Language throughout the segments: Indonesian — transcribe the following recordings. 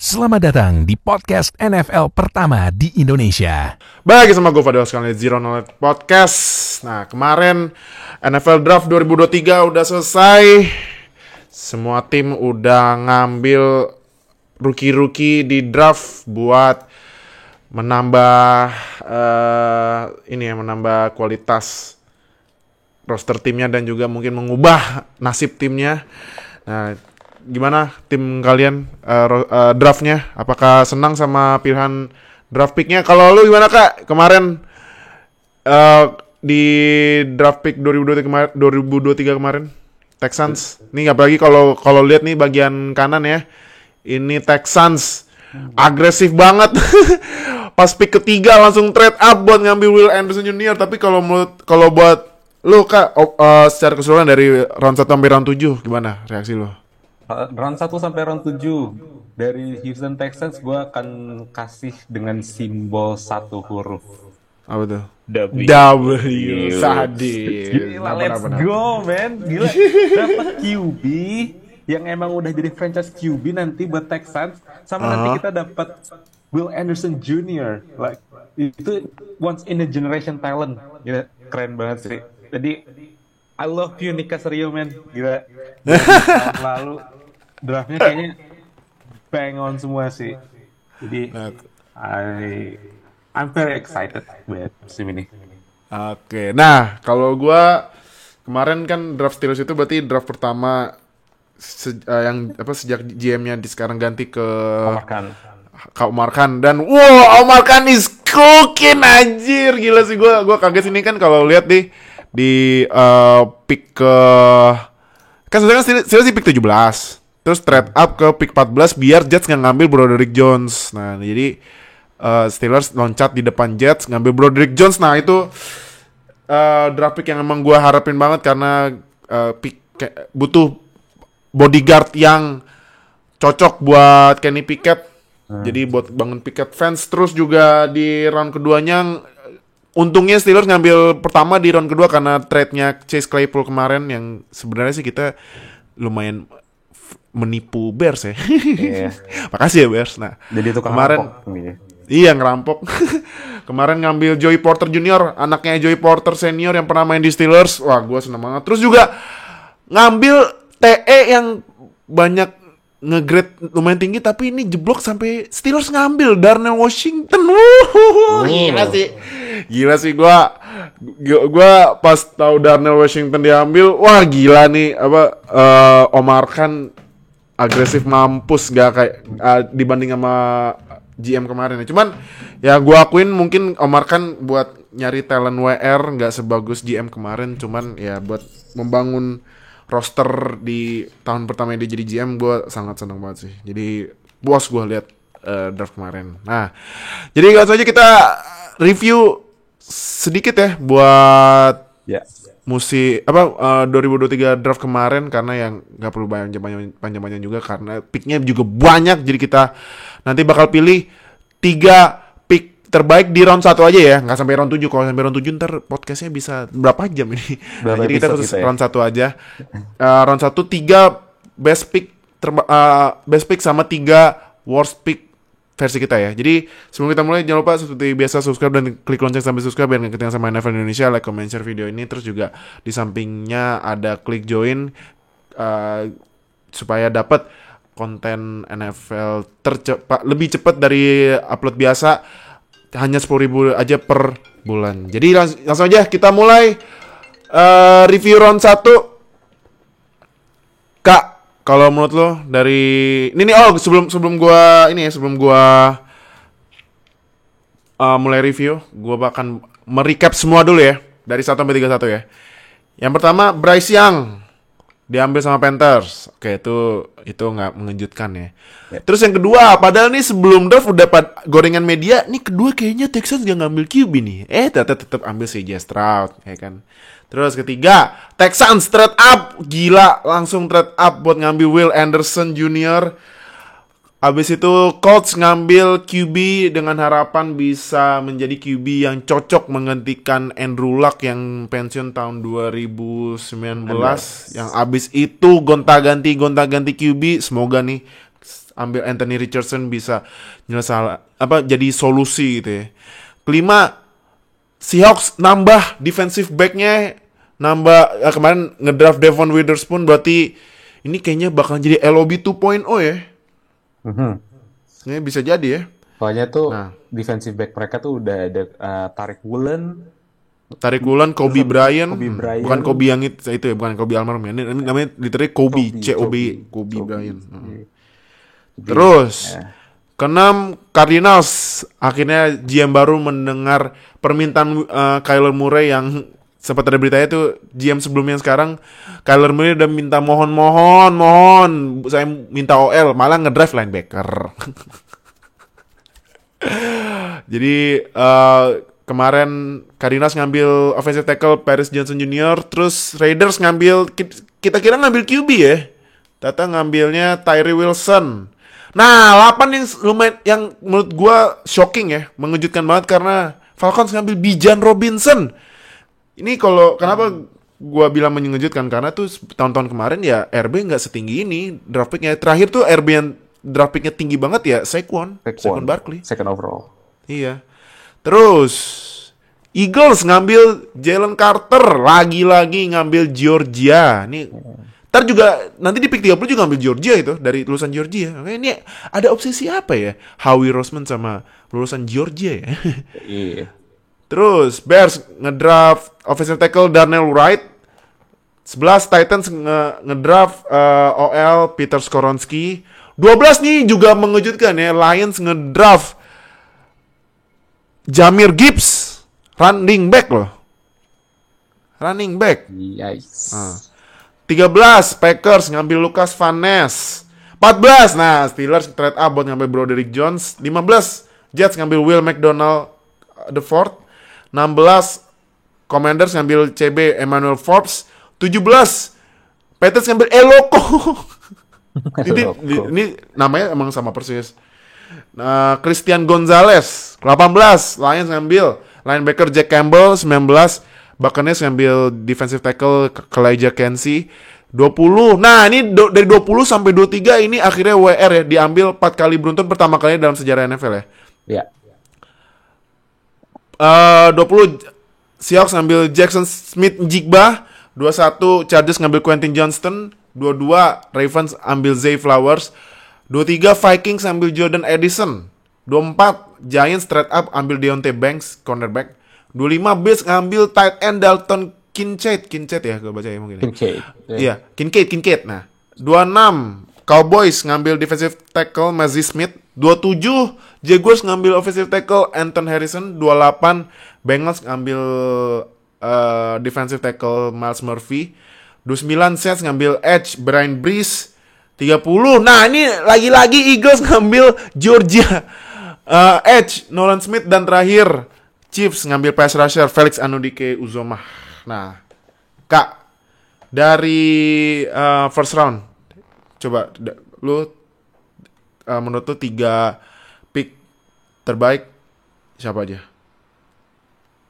Selamat datang di podcast NFL pertama di Indonesia. Bagi sama gue Fadil sekali Zero Knowledge Podcast. Nah, kemarin NFL Draft 2023 udah selesai. Semua tim udah ngambil rookie-rookie di draft buat menambah menambah kualitas roster timnya dan juga mungkin mengubah nasib timnya. Nah, gimana tim kalian draftnya? Apakah senang sama pilihan draft picknya? Kalau lu gimana Kak? Kemarin di draft pick 2023 kemarin Texans. Nih apalagi kalau lihat nih bagian kanan ya. Ini Texans agresif banget. Pas pick ketiga langsung trade up buat ngambil Will Anderson Jr. Tapi kalau buat lu Kak, secara keseluruhan dari round 1 sampai round 7 gimana reaksi lu? Round 1 sampai round 7 dari Houston Texans gue akan kasih dengan simbol satu huruf. Apa tuh? W. Sadis. Gila, let's go man. Gila, dapat QB yang emang udah jadi franchise QB nanti buat Texans. Sama nanti kita dapat Will Anderson Jr. Like, itu once in a generation talent. Gila, keren banget sih. Jadi I love you Nika Serio man. Gila. Tahun lalu draftnya kayaknya bang on semua sih. Jadi I'm very excited buat musim ini. Oke. Nah, kalau gua kemarin kan draft Steelers itu berarti draft pertama sejak GM-nya sekarang ganti ke Omar Khan dan Omar Khan is cooking anjir. Gila sih gua kaget ini kan kalau lihat di pick ke kan sebenarnya Steelers di pick 17 terus trade up ke pick 14 biar Jets nggak ngambil Broderick Jones. Nah jadi Steelers loncat di depan Jets ngambil Broderick Jones. Nah itu draft pick yang emang gue harapin banget karena butuh bodyguard yang cocok buat Kenny Pickett. Jadi buat bangun Pickett fans. Terus juga di round keduanya untungnya Steelers ngambil pertama di round kedua karena trade-nya Chase Claypool kemarin yang sebenarnya sih kita lumayan menipu Bears ya. Yeah. Makasih ya Bears. Nah, jadi itu kemarin iya ngerampok. Kemarin ngambil Joey Porter Jr., anaknya Joey Porter Senior yang pernah main di Steelers. Wah, gue seneng banget. Terus juga ngambil TE yang banyak nge-grade lumayan tinggi tapi ini jeblok sampai Steelers ngambil Darnell Washington. Gila sih gua pas tahu Darnell Washington diambil, wah gila nih Omar Khan agresif mampus gak kayak dibanding sama GM kemarin ya. Cuman ya gua akuin mungkin Omar Khan buat nyari talent WR nggak sebagus GM kemarin, cuman ya buat membangun roster di tahun pertama dia jadi GM gue sangat senang banget sih. Jadi puas gue lihat draft kemarin. Nah, jadi langsung aja kita review sedikit ya buat 2023 draft kemarin karena yang nggak perlu panjang-panjang juga karena picknya juga banyak. Jadi kita nanti bakal pilih 3 terbaik di round 1 aja ya, nggak sampai round 7. Kalau sampai round 7 ntar podcastnya bisa berapa jam ini. Jadi kita khusus round 1 aja. Round 1 3 best pick sama 3 worst pick versi kita ya. Jadi sebelum kita mulai jangan lupa seperti biasa subscribe dan klik lonceng sampai subscribe biar nggak ketinggalan sama NFL Indonesia, like, comment, share video ini. Terus juga di sampingnya ada klik join supaya dapat konten NFL lebih cepat dari upload biasa. Hanya 10.000 aja per bulan. Jadi langsung aja kita mulai review round 1. Kak, kalau menurut lo dari ini sebelum gua mulai review, gua akan merecap semua dulu ya dari 1 sampai 31 ya. Yang pertama Bryce Young diambil sama Panthers. Oke, itu nggak mengejutkan ya. Terus yang kedua, padahal nih sebelum draft udah gorengan media, nih kedua kayaknya Texans gak ngambil QB nih. Tetap ambil CJ Stroud, ya kan. Terus ketiga, Texans trade up, gila langsung trade up buat ngambil Will Anderson Jr. Abis itu Colts ngambil QB dengan harapan bisa menjadi QB yang cocok menggantikan Andrew Luck yang pensiun tahun 2019. Yang abis itu gonta-ganti QB. Semoga nih ambil Anthony Richardson bisa jadi solusi gitu ya. Kelima, Seahawks nambah defensive back-nya, kemarin ngedraft Devon Witherspoon, berarti ini kayaknya bakal jadi LOB 2.0 ya. Ini bisa jadi ya. Soalnya tuh defensive back mereka tuh udah ada Tariq Woolen, Kobe Bryant, bukan Kobe yang itu ya, bukan Kobe almarhum ya. Ini namanya literally Kobe Bryant. Terus keenam, Cardinals akhirnya GM baru mendengar permintaan Kyler Murray yang sempat ada beritanya tuh GM sebelumnya sekarang Kyler Murray udah minta mohon saya minta OL, malah ngedraft linebacker. Jadi kemarin Cardinals ngambil offensive tackle Paris Johnson Jr. Terus Raiders kita kira ngambil QB ya. Tata ngambilnya Tyree Wilson. Nah, 8 yang menurut gua shocking ya, mengejutkan banget karena Falcons ngambil Bijan Robinson. Ini kenapa gua bilang mengejutkan, karena tuh tahun-tahun kemarin ya RB nggak setinggi ini draft picknya. Terakhir tuh RB yang draft picknya tinggi banget ya Saquon Barkley. Second overall. Iya. Terus Eagles ngambil Jalen Carter, lagi-lagi ngambil Georgia. Nih, ntar juga nanti di pick 30 juga ngambil Georgia itu, dari lulusan Georgia. Makanya ini ada obsesi apa ya? Howie Roseman sama lulusan Georgia ya. Iya. Terus Bears ngedraft offensive tackle Darnell Wright. 11 Titans ngedraft OL Peter Skoronski. 12 nih juga mengejutkan ya, Lions ngedraft Jahmyr Gibbs, running back. Yes. 13 Packers ngambil Lucas Van Ness. 14 Steelers trade up buat ngambil Broderick Jones. 15 Jets ngambil Will McDonald the fourth. 16 Commanders ngambil CB Emmanuel Forbes. 17 Patriots ngambil Eloko. Ini namanya emang sama persis. Christian Gonzalez. 18 Lions ngambil linebacker Jack Campbell. 19 Buccaneers ngambil defensive tackle Kalijah Kensi. 20. Nah, ini dari 20 sampai 23 ini akhirnya WR ya, diambil 4 kali beruntun pertama kalinya dalam sejarah NFL ya. Iya. 20 Seahawks ngambil Jackson Smith-Njigba. 21 Chargers ngambil Quentin Johnston. 22 Ravens ambil Zay Flowers. 23 Vikings ambil Jordan Addison. 24 Giants trade up ambil Deontay Banks, cornerback. 25 Bills ngambil tight end Dalton Kincaid ya gue baca ya mungkin. Iya, Kincaid. Nah, 26 Cowboys ngambil defensive tackle Mazi Smith. 27 Jaguars ngambil offensive tackle Anton Harrison. 28 Bengals ngambil defensive tackle Miles Murphy. 29 Saints ngambil edge Brian Brees. 30. Nah, ini lagi-lagi Eagles ngambil Georgia edge Nolan Smith. Dan terakhir Chiefs ngambil pass rusher Felix Anudike-Uzomah. Nah, Kak, dari first round, coba lu menurut lu 3 pick terbaik siapa aja?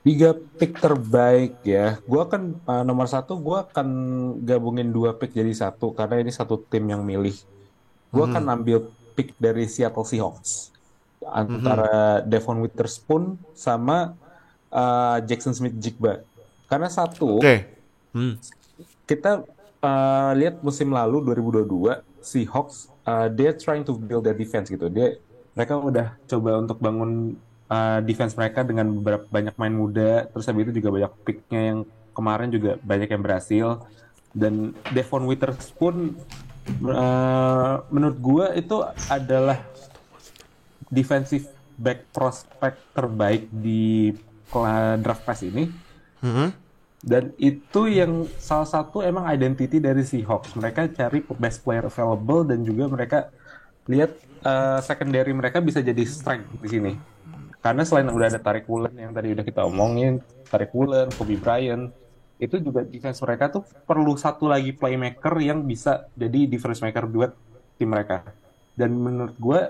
3 pick terbaik ya. Gua kan nomor 1 gua akan gabungin 2 pick jadi 1 karena ini satu tim yang milih. Gua akan ambil pick dari Seattle Seahawks antara Devon Witherspoon sama Jackson Smith-Njigba. Karena kita lihat musim lalu 2022 Seahawks they're trying to build their defense gitu. Mereka udah coba untuk bangun defense mereka dengan banyak main muda, terus habis itu juga banyak picknya yang kemarin juga banyak yang berhasil. Dan Devon Witherspoon menurut gue itu adalah defensive back prospect terbaik di draft class ini. Dan itu yang salah satu emang identity dari Seahawks. Mereka cari best player available dan juga mereka lihat secondary mereka bisa jadi strength di sini. Karena selain udah ada Tariq Woolen yang tadi udah kita omongin, Tariq Woolen, Kobe Bryant, itu juga defense mereka tuh perlu satu lagi playmaker yang bisa jadi difference maker buat tim mereka. Dan menurut gue,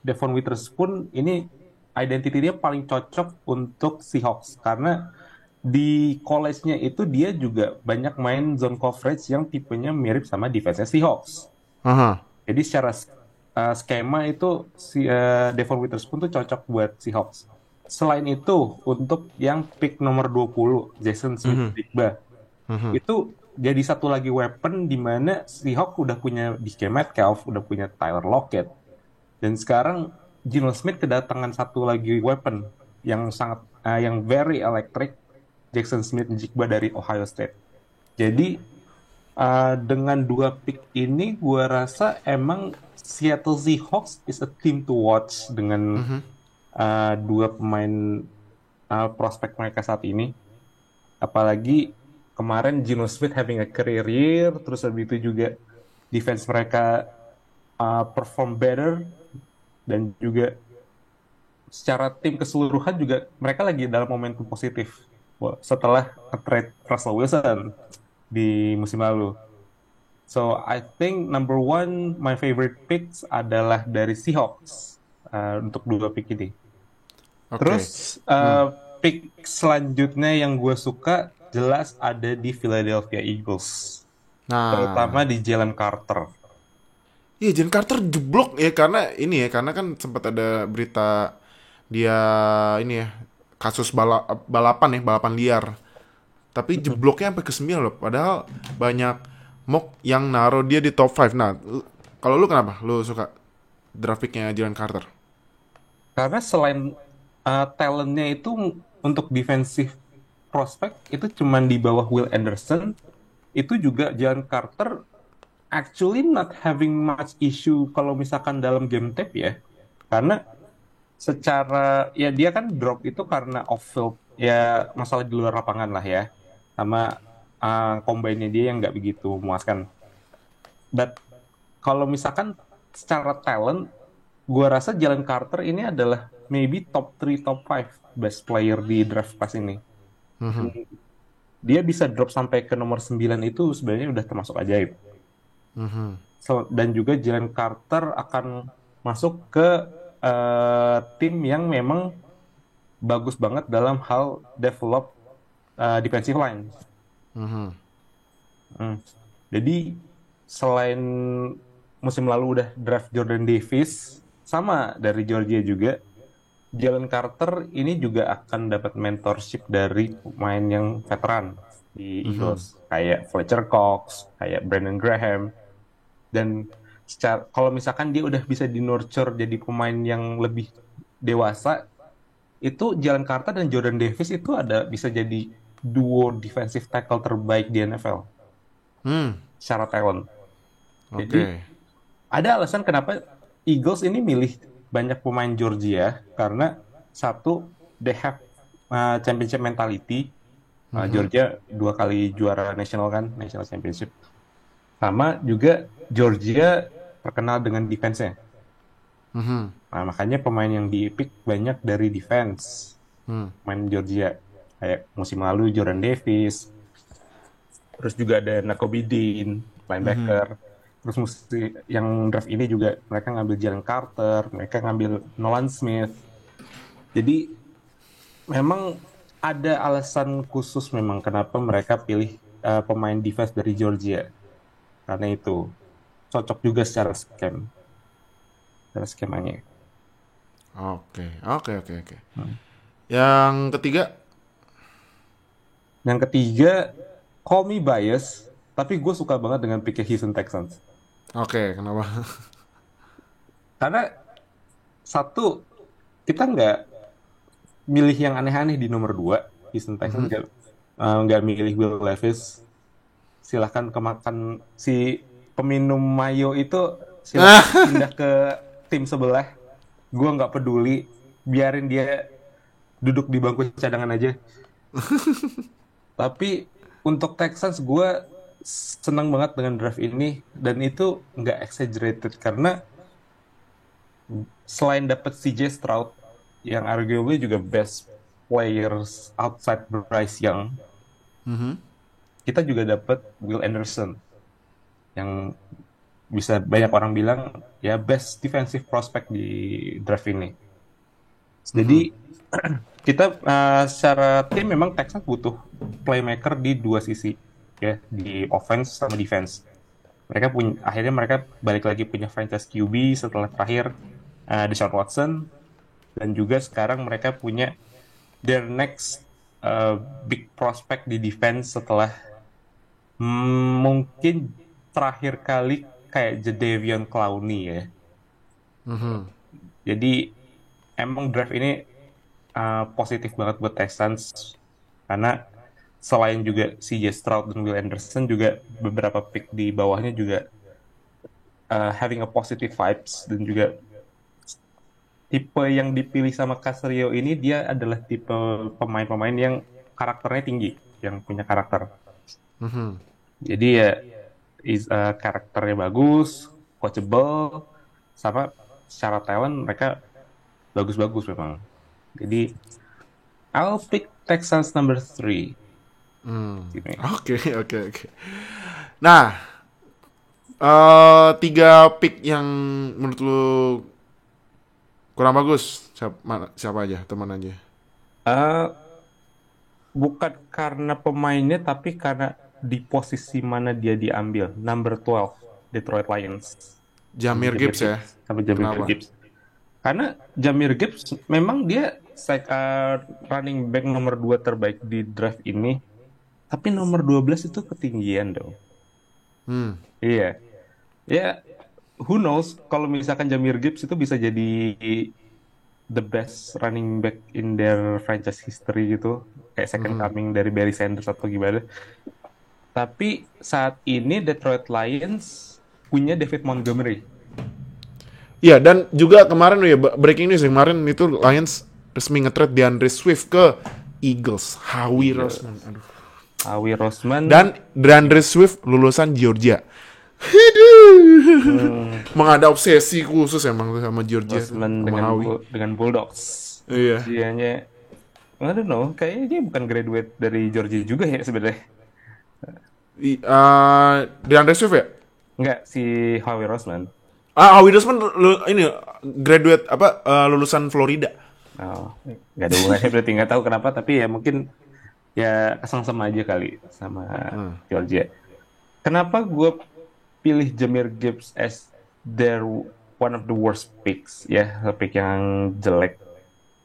Devon Witherspoon ini identity dia paling cocok untuk Seahawks. Karena di college-nya itu dia juga banyak main zone coverage yang tipenya mirip sama defense-nya Seahawks. Jadi secara skema itu si Devon Witherspoon tuh cocok buat Seahawks. Selain itu, untuk yang pick nomor 20, Jackson Smith-Njigba, itu jadi satu lagi weapon di mana Seahawks udah punya DK Metcalf, udah punya Tyler Lockett. Dan sekarang Geno Smith kedatangan satu lagi weapon yang yang very electric, Jackson Smith-Njigba dari Ohio State. Jadi dengan 2 pick ini, gue rasa emang Seattle Seahawks is a team to watch dengan 2 pemain prospek mereka saat ini. Apalagi kemarin Geno Smith having a career year, terus habis itu juga defense mereka perform better, dan juga secara tim keseluruhan juga mereka lagi dalam momentum positif setelah trade Russell Wilson di musim lalu. So I think number 1 my favorite picks adalah dari Seahawks untuk 2 pick ini. Okay. Terus pick selanjutnya yang gue suka jelas ada di Philadelphia Eagles, terutama di Jalen Carter. Iya, Jalen Carter jeblok ya karena kan sempat ada berita dia ini ya kasus balapan liar. Tapi jebloknya sampai ke 9 loh. Padahal banyak mock yang naruh dia di top 5. Nah, kalau lu kenapa? Lu suka draft pick-nya Jalen Carter? Karena selain talentnya itu untuk defensive prospect itu cuman di bawah Will Anderson, itu juga Jalen Carter actually not having much issue kalau misalkan dalam game tape ya. Karena secara ya dia kan drop itu karena off field ya, masalah di luar lapangan lah ya, sama combine-nya dia yang nggak begitu memuaskan. But kalau misalkan secara talent, gue rasa Jalen Carter ini adalah maybe top 3, top 5 best player di draft class ini. Dia bisa drop sampai ke nomor 9 itu sebenarnya udah termasuk ajaib. Dan juga Jalen Carter akan masuk ke tim yang memang bagus banget dalam hal develop defensive line. Jadi selain musim lalu udah draft Jordan Davis, sama dari Georgia juga, Jalen Carter ini juga akan dapat mentorship dari pemain yang veteran di Eagles, kayak Fletcher Cox, kayak Brandon Graham. Dan kalau misalkan dia udah bisa di-nurture jadi pemain yang lebih dewasa, itu Jalen Carter dan Jordan Davis itu bisa jadi duo defensive tackle terbaik di NFL secara talent. Jadi ada alasan kenapa Eagles ini milih banyak pemain Georgia, karena satu, they have championship mentality. Georgia 2 kali juara national championship. Sama juga Georgia terkenal dengan defense-nya. Nah, makanya pemain yang di-pick banyak dari defense. Main Georgia kayak musim lalu Jordan Davis, terus juga ada Nakobe Dean, linebacker. Terus yang draft ini juga mereka ngambil Jalen Carter, mereka ngambil Nolan Smith. Jadi memang ada alasan khusus memang kenapa mereka pilih pemain defense dari Georgia. Karena itu cocok juga secara skemanya. Oke. Yang ketiga, call me bias, tapi gue suka banget dengan pick Houston Texans. Oke, kenapa? Karena satu, kita nggak milih yang aneh-aneh di nomor 2. Houston Texans nggak milih Will Levis. Silahkan kemakan si peminum mayo itu, silahkan pindah ke tim sebelah. Gue nggak peduli, biarin dia duduk di bangku cadangan aja. Tapi untuk Texans gue senang banget dengan draft ini, dan itu nggak exaggerated karena selain dapat CJ Stroud yang arguably juga best players outside Bryce Young, kita juga dapat Will Anderson yang bisa banyak orang bilang ya best defensive prospect di draft ini. Jadi kita secara tim memang Texans butuh playmaker di 2 sisi ya, di offense sama defense. akhirnya mereka balik lagi punya franchise QB setelah terakhir Deshaun Watson, dan juga sekarang mereka punya their next big prospect di defense setelah mungkin terakhir kali kayak Jadeveon Clowney ya. Jadi emang draft ini positif banget buat Texans karena selain juga CJ Stroud dan Will Anderson, juga beberapa pick di bawahnya juga having a positive vibes, dan juga tipe yang dipilih sama Caserio ini dia adalah tipe pemain-pemain yang karakternya tinggi, yang punya karakter. Jadi ya karakternya bagus, coachable, sama secara talent mereka bagus-bagus memang. Jadi I'll pick Texans number 3. Oke. Nah, 3 pick yang menurut lu kurang bagus, siapa aja, teman aja? Bukan karena pemainnya, tapi karena di posisi mana dia diambil. Number 12, Detroit Lions. Jahmyr Gibbs ya? Sama Jahmyr Gibbs. Karena Jahmyr Gibbs memang dia running back nomor 2 terbaik di draft ini. Tapi nomor 12 itu ketinggian dong. Iya. Ya, who knows kalau misalkan Jahmyr Gibbs itu bisa jadi the best running back in their franchise history gitu. Kayak second coming dari Barry Sanders atau gimana. Tapi saat ini Detroit Lions punya David Montgomery. Iya, dan juga kemarin ya, breaking news kemarin itu Lions resmi nge-trade DeAndre Swift ke Eagles. Howie Roseman. Dan DeAndre Swift lulusan Georgia. Emang ada obsesi khusus emang sama Georgia. Roseman dengan Bulldogs. Iya. Dianya, I don't know, kayaknya dia bukan graduate dari Georgia juga ya sebenarnya. DeAndre Swift ya? Enggak, si Howie Roseman. Howie Roseman ini graduate lulusan Florida. Oh, nggak ada hubungannya berarti, nggak tahu kenapa, tapi ya mungkin ya sama aja kali sama Georgia. Kenapa gue pilih Jahmyr Gibbs as their one of the worst picks ya, pick yang jelek?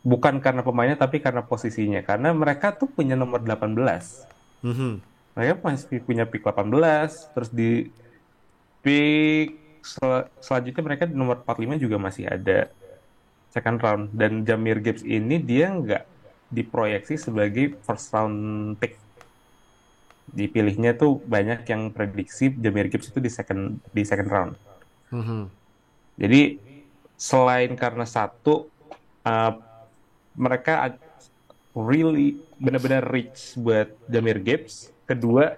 Bukan karena pemainnya, tapi karena posisinya. Karena mereka tuh punya nomor 18. Mereka masih punya pick 18, terus di pick selanjutnya mereka di nomor 45 juga masih ada second round. Dan Jahmyr Gibbs ini dia nggak diproyeksi sebagai first round pick. Dipilihnya tuh banyak yang prediksi Jahmyr Gibbs itu di second round. Jadi selain karena satu, mereka really benar-benar rich buat Jahmyr Gibbs. Kedua,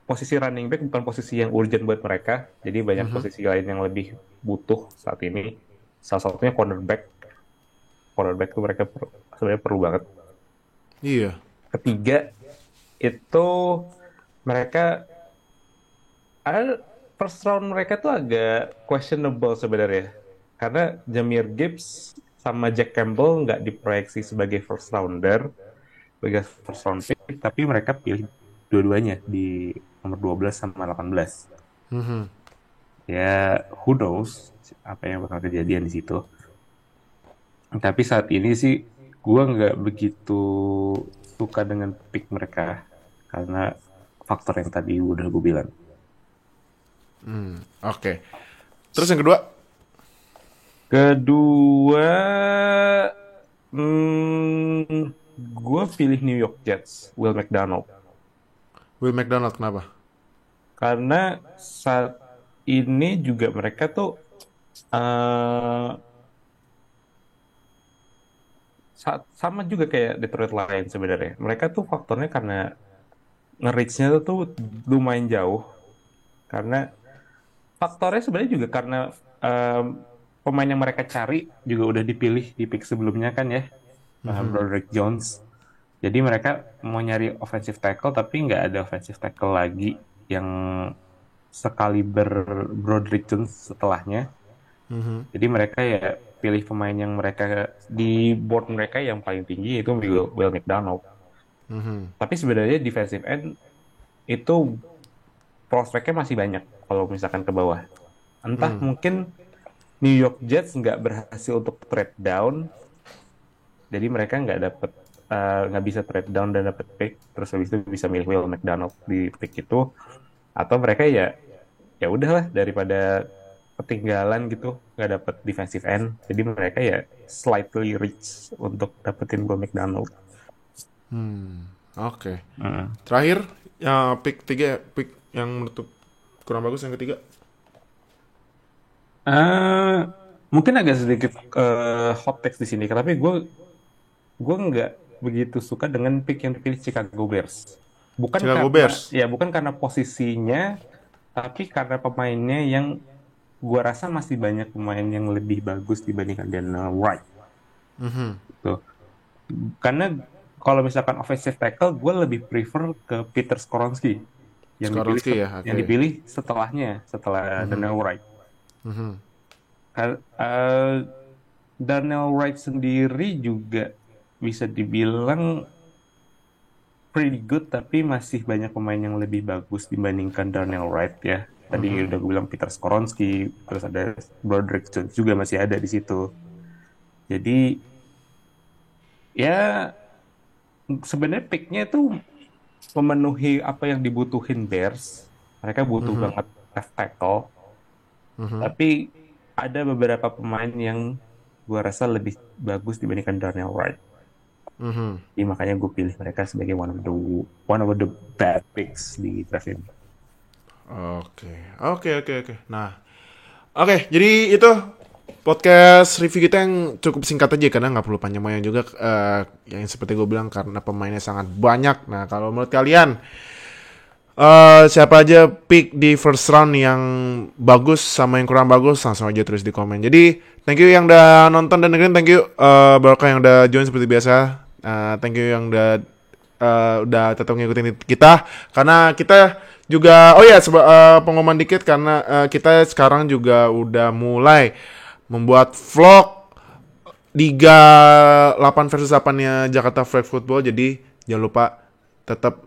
posisi running back bukan posisi yang urgent buat mereka. Jadi banyak posisi lain yang lebih butuh saat ini. Salah satunya cornerback. Cornerback tuh mereka sebenarnya perlu banget. Iya. Ketiga, itu mereka first round mereka tuh agak questionable sebenarnya. Karena Jahmyr Gibbs sama Jack Campbell nggak diproyeksi sebagai first rounder, sebagai first round pick, tapi mereka pilih dua-duanya di nomor 12 sama 18. Ya, who knows apa yang bakal kejadian di situ. Tapi saat ini sih gue nggak begitu suka dengan pick mereka karena faktor yang tadi udah gue bilang. Oke. Terus yang kedua? Gue pilih New York Jets, Will McDonald. Will McDonald kenapa? Karena saat ini juga mereka tuh sama juga kayak Detroit Lions sebenarnya. Mereka tuh faktornya karena nge-reach-nya tuh lumayan jauh. Karena faktornya sebenarnya juga karena pemain yang mereka cari juga udah dipilih di pick sebelumnya kan ya. Broderick Jones. Jadi mereka mau nyari offensive tackle tapi nggak ada offensive tackle lagi yang sekaliber Broderick Jones setelahnya. Jadi mereka ya pilih pemain yang mereka di board mereka yang paling tinggi itu Will McDonald. Tapi sebenarnya defensive end itu prospeknya masih banyak. kalau misalkan ke bawah. Entah mungkin New York Jets nggak berhasil untuk trade down, jadi mereka nggak bisa trade down dan dapat pick, terus habis itu bisa milih Will McDonald di pick itu, atau mereka ya udahlah daripada ketinggalan gitu nggak dapat defensive end, jadi mereka ya slightly reach untuk dapetin Will McDonald. Oke. Terakhir ya pick yang menurut kurang bagus yang ketiga. Mungkin agak sedikit hot text di sini, tapi gue nggak begitu suka dengan pick yang dipilih Chicago Bears. Bukan karena posisinya, tapi karena pemainnya yang gue rasa masih banyak pemain yang lebih bagus dibandingkan Daniel Wright. Gitu. Karena kalau misalkan offensive tackle, gue lebih prefer ke Peter Skoronski yang dipilih setelah Daniel Wright. Daniel Wright sendiri juga bisa dibilang pretty good, tapi masih banyak pemain yang lebih bagus dibandingkan Daniel Wright ya. Tadi udah gue bilang Peter Skoronski, terus ada Broderick Jones juga masih ada di situ. Jadi ya sebenarnya picknya itu memenuhi apa yang dibutuhin Bears. Mereka butuh banget left tackle. Tapi ada beberapa pemain yang gue rasa lebih bagus dibandingkan Daniel Wright. Jadi makanya gue pilih mereka sebagai one of the bad picks di draft ini. Oke. Nah, jadi itu podcast review kita yang cukup singkat aja karena nggak perlu panjang-panjang juga. Yang seperti gue bilang karena pemainnya sangat banyak. Nah, kalau menurut kalian siapa aja pick di first round yang bagus sama yang kurang bagus, langsung aja tulis di komen. Jadi thank you yang udah nonton dan dengerin, thank you Barokah yang udah join seperti biasa, thank you yang udah tetap ngikutin kita, karena kita juga pengumuman dikit, karena kita sekarang juga udah mulai membuat vlog Liga 8 versus 8-nya Jakarta Flag Football. Jadi jangan lupa tetap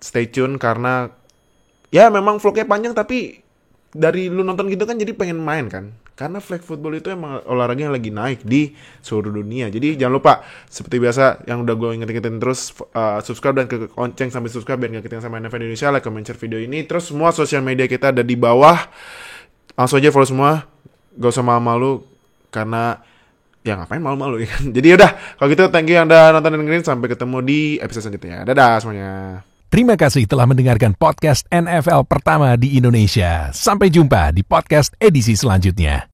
stay tune, karena ya memang vlognya panjang, tapi dari lu nonton gitu kan jadi pengen main kan, karena flag football itu emang olahraga yang lagi naik di seluruh dunia. Jadi jangan lupa seperti biasa yang udah gue ingetin terus, subscribe dan ke lonceng sampai subscribe biar gak ketinggalan sama NFL Indonesia, like, comment, share video ini. Terus semua sosial media kita ada di bawah, langsung aja follow semua, gak usah malu-malu, karena ya ngapain malu-malu ya kan. Jadi udah, kalau gitu thank you yang udah nonton dan dengerin, sampai ketemu di episode selanjutnya. Dadah semuanya. Terima kasih telah mendengarkan podcast NFL pertama di Indonesia. Sampai jumpa di podcast edisi selanjutnya.